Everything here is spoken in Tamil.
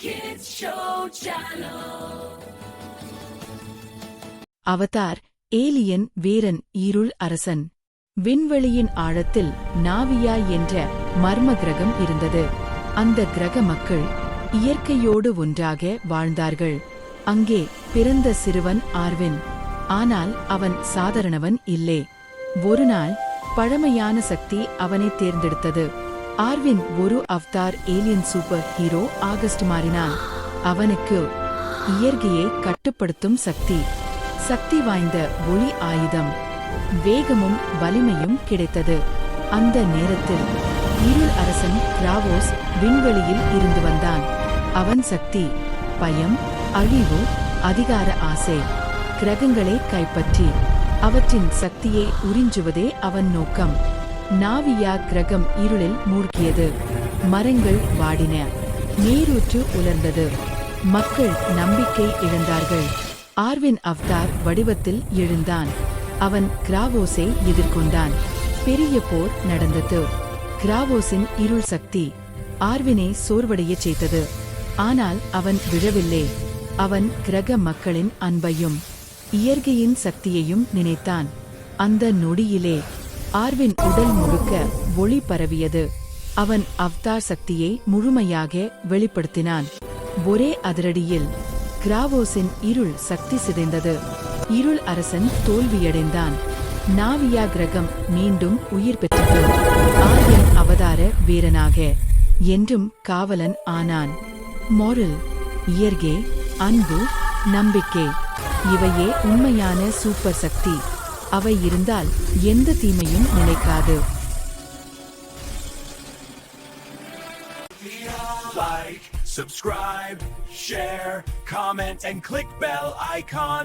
Kids Show Channel. Avatar alien வீரன் இருள் அரசன். விண்வெளியின் ஆழத்தில் நாவியா என்ற மர்ம கிரகம் இருந்தது. அந்த கிரக மக்கள் இயற்கையோடு ஒன்றாக வாழ்ந்தார்கள். அங்கே பிறந்த சிறுவன் ஆர்வின். ஆனால் அவன் சாதாரணவன் இல்லை. ஒருநாள் பழமையான சக்தி அவனை தேர்ந்தெடுத்தது. ஆர்வின் ஒரு அவதார் ஏலியன் சூப்பர் ஹீரோ ஆகஸ்ட் மாறினான். அவனுக்கு இயற்கையை கட்டுப்படுத்தும் சக்தி வாய்ந்த ஒளி ஆயுதம், வேகமும் வலிமையும் கிடைத்தது. அந்த நேரத்தில் இருள் அரசன் கிராவோஸ் விண்வெளியில் இருந்து வந்தான். அவன் சக்தி, பயம், அழிவு, அதிகார ஆசை, கிரகங்களை கைப்பற்றி அவற்றின் சக்தியை உறிஞ்சுவதே அவன் நோக்கம். நாவியா கிரகம் இருளில் மூழ்கியது. மரங்கள் வாடின, நீரூற்று உலர்ந்தது, மக்கள் நம்பிக்கை இழந்தார்கள். ஆர்வின் அவதார் வடிவத்தில் எழுந்தான். அவன் கிராவோஸை எதிர்கொண்டான். பெரிய போர் நடந்தது. கிராவோஸின் இருள் சக்தி ஆர்வினை சோர்வடையச் செய்தது. ஆனால் அவன் விழவில்லை. அவன் கிரக மக்களின் அன்பையும் இயற்கையின் சக்தியையும் நினைத்தான். அந்த நொடியிலே ஆர்வின் உடல் முழுக்க ஒளி பரவியது. அவன் அவதார் சக்தியை முழுமையாக வெளிப்படுத்தினான். ஒரே அதிரடியில் கிராவோஸின் இருள் சக்தி சிதைந்தது. இருள் அரசன் தோல்வியடைந்தான். நாவியா கிரகம் மீண்டும் உயிர் பெற்றது. ஆர்வின் அவதார வீரனாக என்றும் காவலன் ஆனான். மோரல், இயற்கை, அன்பு, நம்பிக்கை, இவையே உண்மையான சூப்பர் சக்தி. அவை இருந்தால் எந்த தீமையும் நிலைக்காது. Like, subscribe, share, comment, and click bell icon.